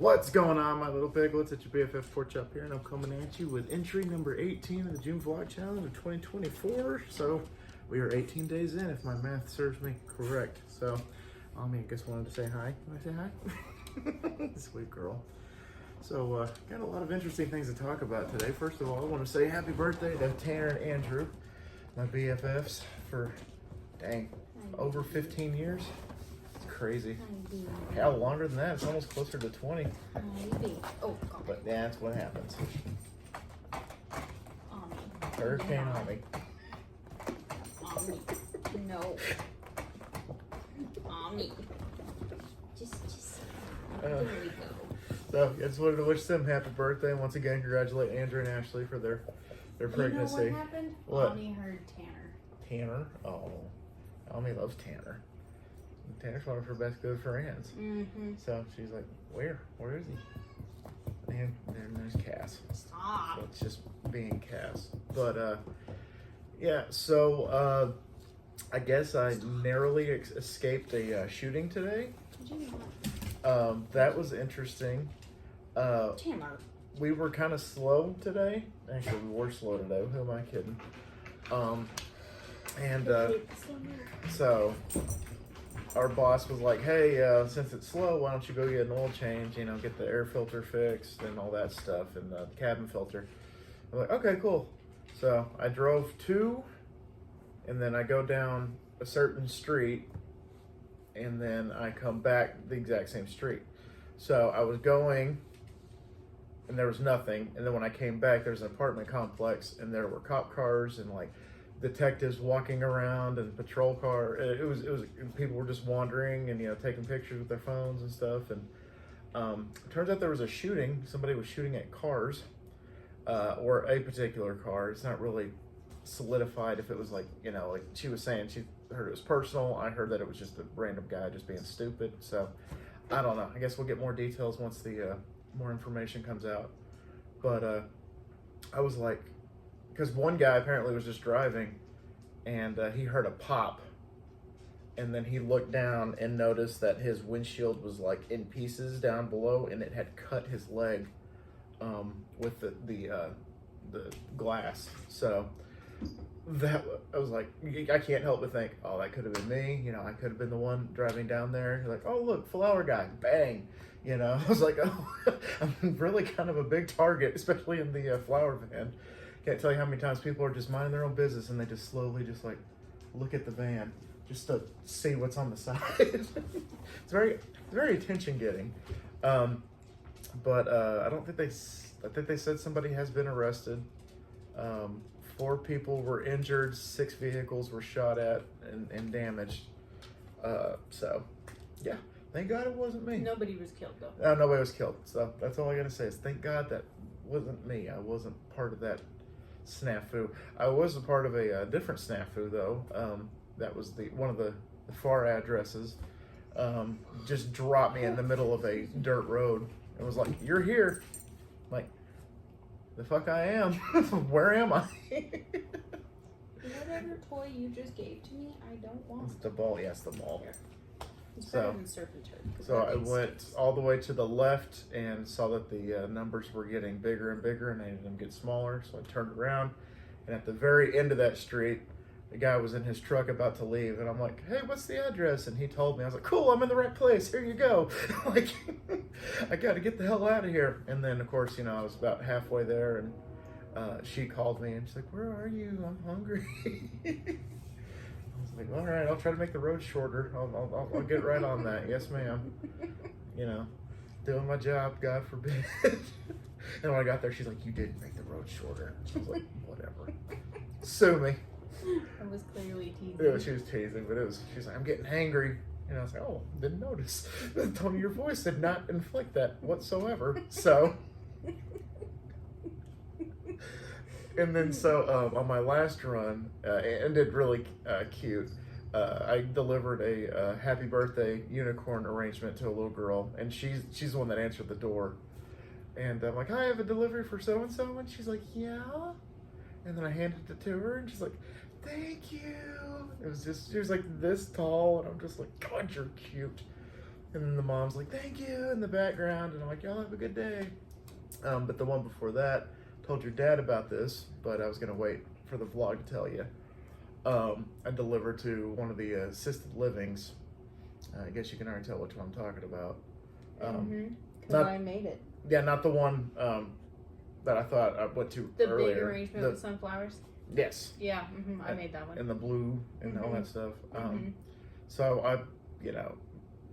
What's going on, my little piglets? It's your BFF Porch up here, and I'm coming at you with entry number 18 of the June Vlog Challenge of 2024. So we are 18 days in, if my math serves me correct. So, I guess wanted to say hi. Can I say hi? Sweet girl. So, got a lot of interesting things to talk about today. First of all, I want to say happy birthday to Tanner and Andrew, my BFFs, for, dang, over 15 years. It's crazy. Hell, longer than that. It's almost closer to 20. Oh, God. But yeah, that's what happens. Ami. Hurricane Ami. Ami. No. Ami. Just. There we go. So, I just wanted to wish them happy birthday, and once again, congratulate Andrew and Ashley for their pregnancy. You know what happened? What? Ami heard Tanner. Tanner? Oh, Ami loves Tanner. Tanner's one of her best good friends. Mm-hmm. So she's like, where is he? And then there's Cass. Stop. So it's just being Cass. But, yeah, so, I guess I narrowly escaped a shooting today. Did you not? That was interesting. Tanner. We were kind of slow today. Actually, we were slow today. Who am I kidding? So our boss was like, hey, since it's slow, why don't you go get an oil change, get the air filter fixed and all that stuff, and the cabin filter. I'm like, okay, cool. So I drove 2, and then I go down a certain street, and then I come back the exact same street. So I was going, and there was nothing, and then when I came back, there was an apartment complex, and there were cop cars and like detectives walking around and patrol car. It was people were just wandering and taking pictures with their phones and stuff. And it turns out there was a shooting. Somebody was shooting at cars, or a particular car. It's not really solidified if it was like she was saying she heard it was personal. I heard that it was just a random guy just being stupid. So I don't know. I guess we'll get more details once the more information comes out. But I was like, because one guy apparently was just driving, and he heard a pop, and then he looked down and noticed that his windshield was like in pieces down below, and it had cut his leg with the glass. So that I was like, I can't help but think, oh, that could have been me. I could have been the one driving down there. Like, oh look, flower guy, bang. I was like, oh, I'm really kind of a big target, especially in the flower van. Can't tell you how many times people are just minding their own business and they just slowly just like look at the van just to see what's on the side. It's very attention getting. But I think they said somebody has been arrested. 4 people were injured, 6 vehicles were shot at and damaged. So yeah, thank God it wasn't me. Nobody was killed though. No, nobody was killed. So that's all I gotta say is thank God that wasn't me. I wasn't part of that snafu. I was a part of a different snafu though. That was one of the far addresses. Just dropped me in the middle of a dirt road and was like, "You're here." I'm like, the fuck I am. Where am I? Whatever toy you just gave to me, I don't want. It's the ball. Yes, the ball. It's better than surf and turf. So I went all the way to the left and saw that the numbers were getting bigger and bigger, and I needed them to get smaller. So I turned around, and at the very end of that street, the guy was in his truck about to leave, and I'm like, "Hey, what's the address?" And he told me. I was like, "Cool, I'm in the right place. Here you go." Like, I got to get the hell out of here. And then, of course, I was about halfway there, and she called me, and she's like, "Where are you? I'm hungry." I was like, all right, I'll try to make the road shorter. I'll get right on that. Yes, ma'am. Doing my job, God forbid. And when I got there, she's like, you didn't make the road shorter. I was like, whatever. Sue me. I was clearly teasing. Yeah, she was teasing, but she's like, I'm getting angry. And I was like, oh, didn't notice. The tone of your voice did not inflict that whatsoever. So. And then on my last run, it ended really cute. I delivered a happy birthday unicorn arrangement to a little girl, and she's the one that answered the door. And I'm like, hi, I have a delivery for so-and-so, and she's like, yeah. And then I handed it to her, and she's like, thank you. She was like this tall, and I'm just like, God, you're cute. And then the mom's like, thank you, in the background. And I'm like, y'all have a good day. But the one before that, told your dad about this, but I was going to wait for the vlog to tell you. I delivered to one of the assisted livings. I guess you can already tell which one I'm talking about. Because I made it. Yeah, not the one that I thought I went to The earlier. big arrangement with sunflowers? Yes. Yeah, I made that one. And the blue and all that stuff. So I,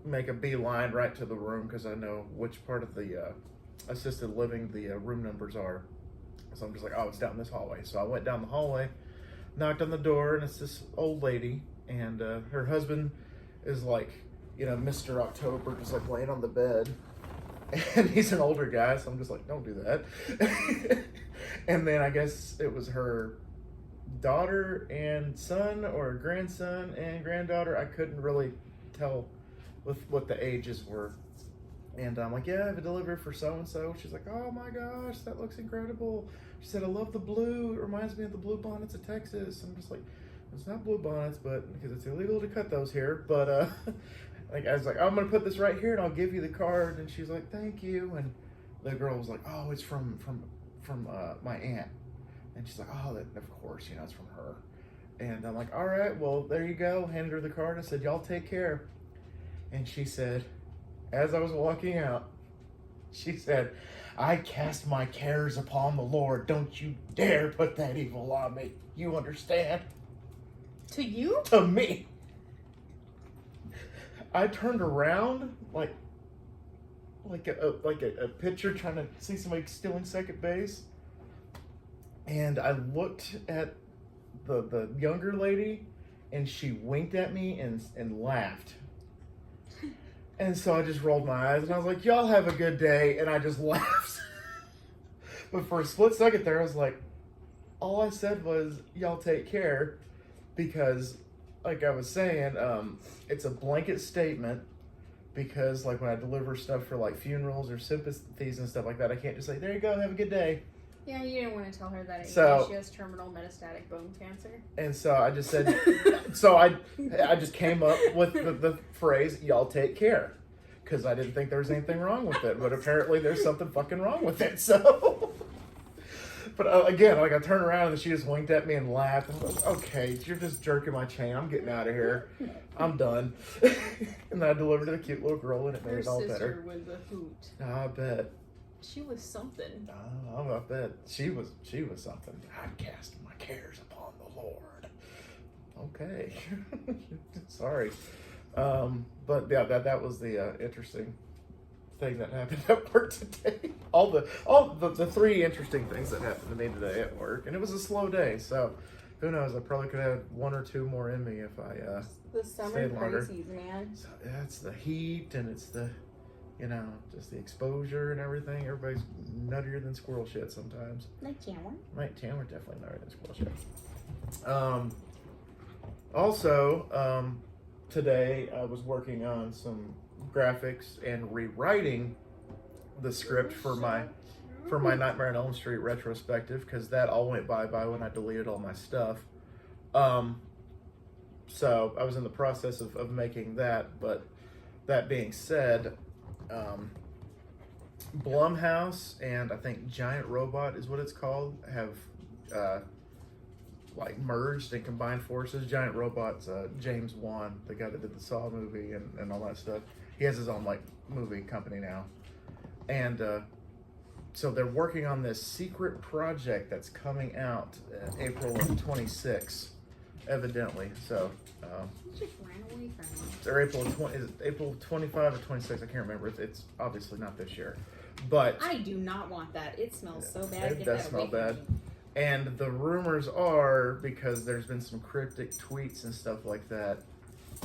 make a beeline right to the room because I know which part of the assisted living the room numbers are. So I'm just like, oh, it's down this hallway. So I went down the hallway, knocked on the door, and it's this old lady, and her husband is like, Mr. October, just like laying on the bed. And he's an older guy, so I'm just like, don't do that. And then I guess it was her daughter and son, or grandson and granddaughter. I couldn't really tell with what the ages were. And I'm like, yeah, I have a delivery for so-and-so. She's like, oh my gosh, that looks incredible. She said, I love the blue. It reminds me of the blue bonnets of Texas. I'm just like, it's not blue bonnets, but because it's illegal to cut those here. But I was like, I'm going to put this right here and I'll give you the card. And she's like, thank you. And the girl was like, oh, it's from my aunt. And she's like, oh, of course, it's from her. And I'm like, all right, well, there you go. Handed her the card. I said, y'all take care. And she said, as I was walking out, she said, I cast my cares upon the Lord. Don't you dare put that evil on me. You understand? To you? To me. I turned around like a pitcher trying to see somebody stealing second base. And I looked at the younger lady, and she winked at me and laughed. And so I just rolled my eyes, and I was like, y'all have a good day, and I just laughed. But for a split second there, I was like, all I said was, y'all take care, because, like I was saying, it's a blanket statement, because, like, when I deliver stuff for, like, funerals or sympathies and stuff like that, I can't just say, there you go, have a good day. Yeah, you didn't want to tell her that she has terminal metastatic bone cancer. And so I just said, so I just came up with the phrase, y'all take care. Because I didn't think there was anything wrong with it. But apparently there's something fucking wrong with it. So, but again, like I turned around and she just winked at me and laughed. I was like, okay, you're just jerking my chain. I'm getting out of here. I'm done. And then I delivered to the cute little girl, and it made it all better. Her sister was a hoot. I bet. She was something. Oh, I bet she was something. I cast my cares upon the Lord. Okay, sorry, but yeah, that was the interesting thing that happened at work today. All the three interesting things that happened to me today at work, and it was a slow day. So who knows? I probably could have one or two more in me if I the summer stayed longer. crises, man. So, yeah, it's the heat, and it's the just the exposure and everything. Everybody's nuttier than squirrel shit sometimes. Like Chandler? Right, Chandler definitely nuttier than squirrel shit. Also, today I was working on some graphics and rewriting the script for my Nightmare on Elm Street retrospective, because that all went by when I deleted all my stuff. So I was in the process of making that, but that being said, Blumhouse and I think Giant Robot is what it's called, have like merged and combined forces. Giant Robot's James Wan, the guy that did the Saw movie and all that stuff. He has his own like movie company now, and so they're working on this secret project that's coming out April 26th, evidently. So You just ran away from me. or April 25 or 26, I can't remember. It's obviously not this year, but I do not want that. It smells so bad. it Get does that smell away from bad. me. And the rumors are, because there's been some cryptic tweets and stuff like that,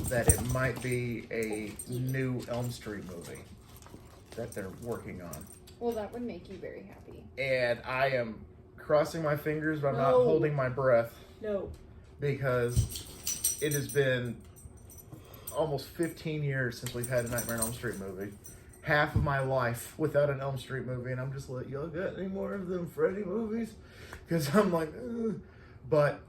that it might be a new Elm Street movie that they're working on. Well, that would make you very happy. And I am crossing my fingers, but I'm not No. holding my breath, No. because it has been almost 15 years since we've had a Nightmare on Elm Street movie. Half of my life without an Elm Street movie, and I'm just like, y'all got any more of them Freddy movies? Because I'm like, ugh. But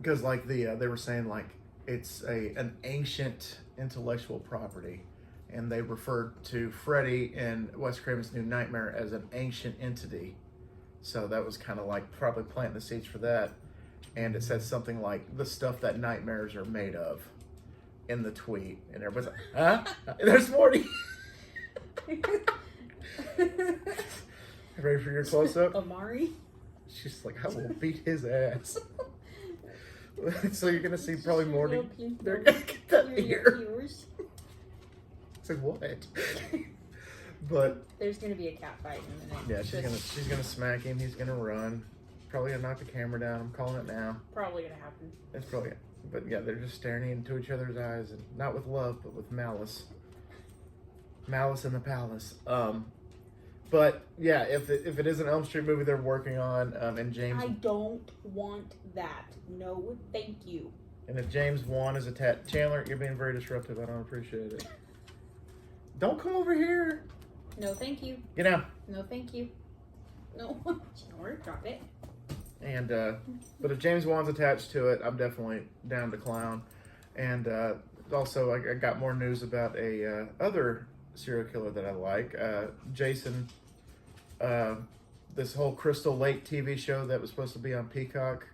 because like they were saying like it's an ancient intellectual property, and they referred to Freddy in Wes Craven's New Nightmare as an ancient entity. So that was kind of like probably planting the seeds for that. And it said something like the stuff that nightmares are made of in the tweet, and everybody's like, "Huh? There's Morty." Ready for your close up? Amari. She's like, "I will beat his ass." So you're gonna see probably Morty. They're gonna get that ear. It's like, what? But there's gonna be a cat fight in a minute. yeah, she's gonna smack him. He's gonna run. Probably gonna knock the camera down. I'm calling it now. Probably gonna happen. It's probably, but yeah, they're just staring into each other's eyes, and not with love, but with malice. Malice in the palace. But yeah, if it is an Elm Street movie they're working on, and James, I don't want that. No, thank you. and if James Wan is attached, Chandler, you're being very disruptive. I don't appreciate it. Don't come over here. No, thank you. You know. No, thank you. No, Chandler, drop it. And but if James Wan's attached to it, I'm definitely down to clown. And also, I got more news about a other serial killer that I like, Jason. This whole Crystal Lake TV show that was supposed to be on Peacock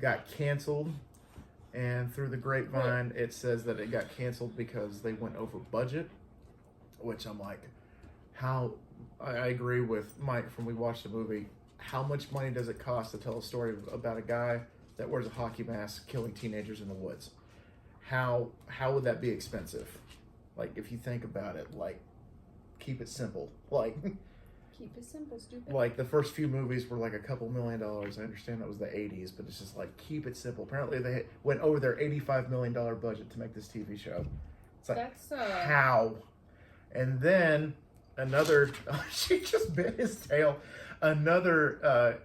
got canceled, and through the grapevine, it says that it got canceled because they went over budget. Which I'm like, how? I agree with Mike from We Watched the Movie. How much money does it cost to tell a story about a guy that wears a hockey mask killing teenagers in the woods? How would that be expensive? Like, if you think about it, like, keep it simple. Like, keep it simple, stupid. like the first few movies were like a couple $1 million. I understand that was the 80s, but it's just like, keep it simple. Apparently they went over their $85 million budget to make this TV show. It's like, That's how? And then another, she just bit his tail. Another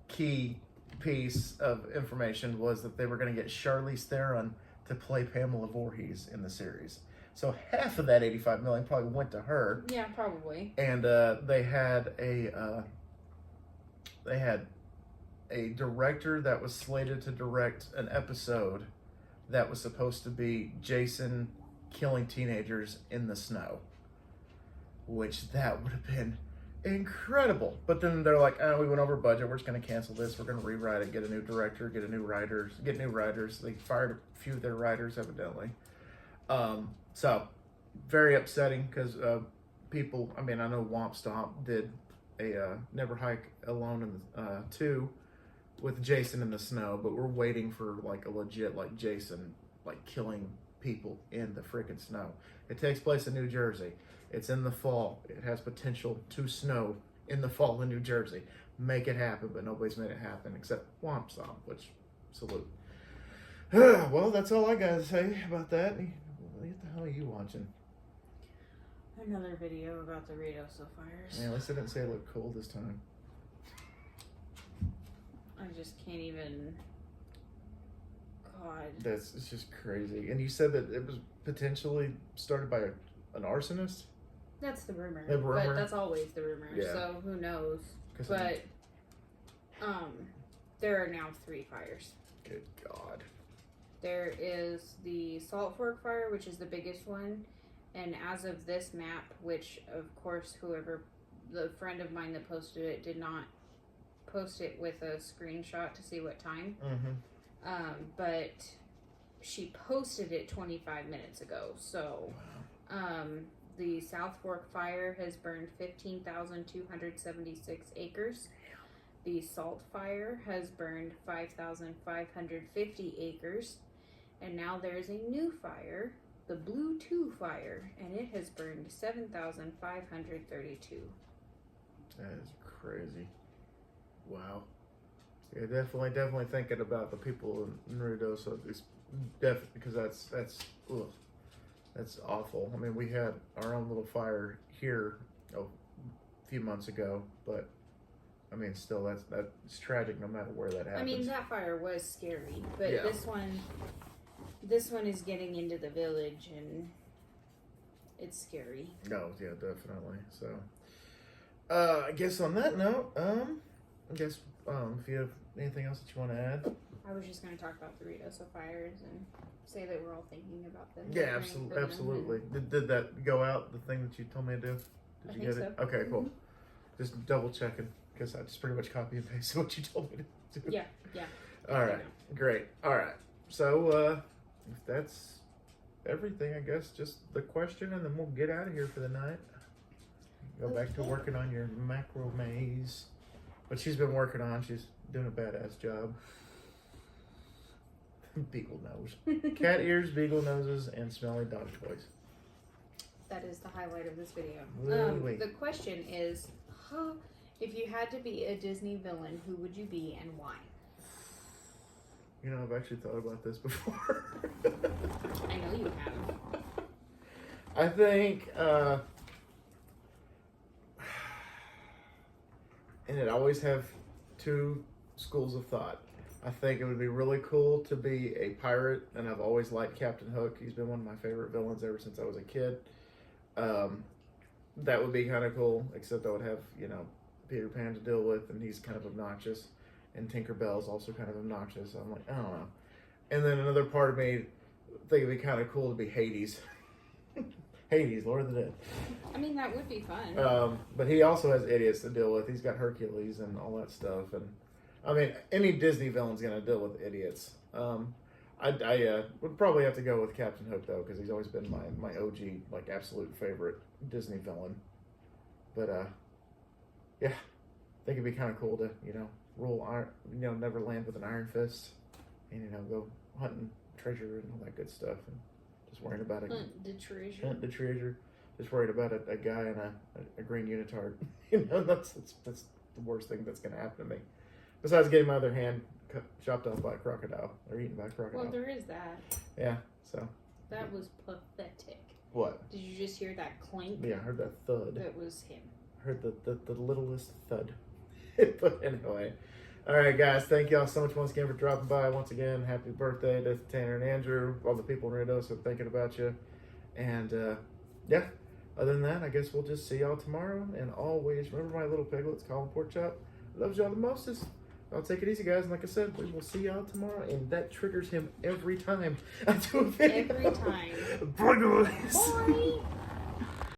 key piece of information was that they were going to get Charlize Theron to play Pamela Voorhees in the series. So half of that $85 million probably went to her. Yeah, probably. And they had a director that was slated to direct an episode that was supposed to be Jason killing teenagers in the snow, which that would have been incredible. But then they're like, oh, we went over budget. We're just going to cancel this. We're going to rewrite it, get a new director, get new writers. They fired a few of their writers, evidently. So, very upsetting because people, I mean, I know Womp Stomp did a Never Hike Alone in 2 with Jason in the snow, but we're waiting for like a legit, like Jason, like killing people in the freaking snow. It takes place in New Jersey. It's in the fall. It has potential to snow in the fall in New Jersey. Make it happen, but nobody's made it happen except Womp Stomp, which, salute. Well, that's all I got to say about that. What the hell are you watching? Another video about the Ruidoso fires. Man, at least I didn't say it looked cold this time. I just can't even. God. It's just crazy. And you said that it was potentially started by an arsonist? That's the rumor. The rumor? But that's always the rumor. Yeah. So who knows? But there are now 3 fires. Good God. There is the Salt Fork fire, which is the biggest one. And as of this map, which of course the friend of mine that posted it did not post it with a screenshot to see what time. Mm-hmm. But she posted it 25 minutes ago. So the South Fork fire has burned 15,276 acres. The Salt fire has burned 5,550 acres. And now there's a new fire, the Blue 2 fire, and it has burned 7,532. That is crazy. Wow. Yeah, definitely thinking about the people in Ruidoso. It's definitely because that's awful. I mean, we had our own little fire here a few months ago, but I mean, still, that's tragic no matter where that happens. I mean, that fire was scary, but yeah. This one is getting into the village, and it's scary. No, yeah, definitely. So, I guess on that note, if you have anything else that you want to add. I was just going to talk about the Ruidoso fires and say that we're all thinking about them. Yeah, praying absolutely, for them, absolutely. and- Did that go out? The thing that you told me to do? I Did you think get it? so. Okay, cool. Mhm. Just double checking because I just pretty much copy and pasted what you told me to do. Yeah, yeah. All right, great. All right. So if that's everything, I guess just the question, and then we'll get out of here for the night. Go back to Okay. working on your macro maze, but she's been working on. She's doing a badass job. Beagle nose, cat ears, beagle noses, and smelly dog toys. That is the highlight of this video. Really? The question is, if you had to be a Disney villain, who would you be and why? You know, I've actually thought about this before. I know you have. I think, and it always have two schools of thought. I think it would be really cool to be a pirate, and I've always liked Captain Hook. He's been one of my favorite villains ever since I was a kid. That would be kind of cool, except I would have, you know, Peter Pan to deal with, and he's kind of obnoxious. And Tinkerbell's also kind of obnoxious. So I'm like, I don't know. And then another part of me think it'd be kind of cool to be Hades. Hades, Lord of the Dead. I mean, that would be fun. But he also has idiots to deal with. He's got Hercules and all that stuff. And I mean, any Disney villain's gonna deal with idiots. I would probably have to go with Captain Hook though, because he's always been my OG, like absolute favorite Disney villain. But yeah, I think it'd be kind of cool to, you know, rule iron, you know, never land with an iron fist, and you know, go hunting treasure and all that good stuff, and just worrying about it. Hunt the treasure. Hunt the treasure. Just worried about a guy in a green unitard. You know, that's the worst thing that's gonna happen to me. Besides getting my other hand chopped off by a crocodile or eaten by a crocodile. Well, there is that. Yeah. So. That was pathetic. What? Did you just hear that clink? Yeah, I heard that thud. That was him. Heard the littlest thud. But anyway. All right, guys. Thank y'all so much once again for dropping by. Once again, happy birthday to Tanner and Andrew. All the people in Ruidoso are thinking about you. And yeah. Other than that, I guess we'll just see y'all tomorrow. And always remember my little piglets, Colin Pork Chop, loves y'all the mostest. I'll take it easy, guys. And like I said, we will see y'all tomorrow. And that triggers him every time I do a video. Every time. Bye, guys. Bye.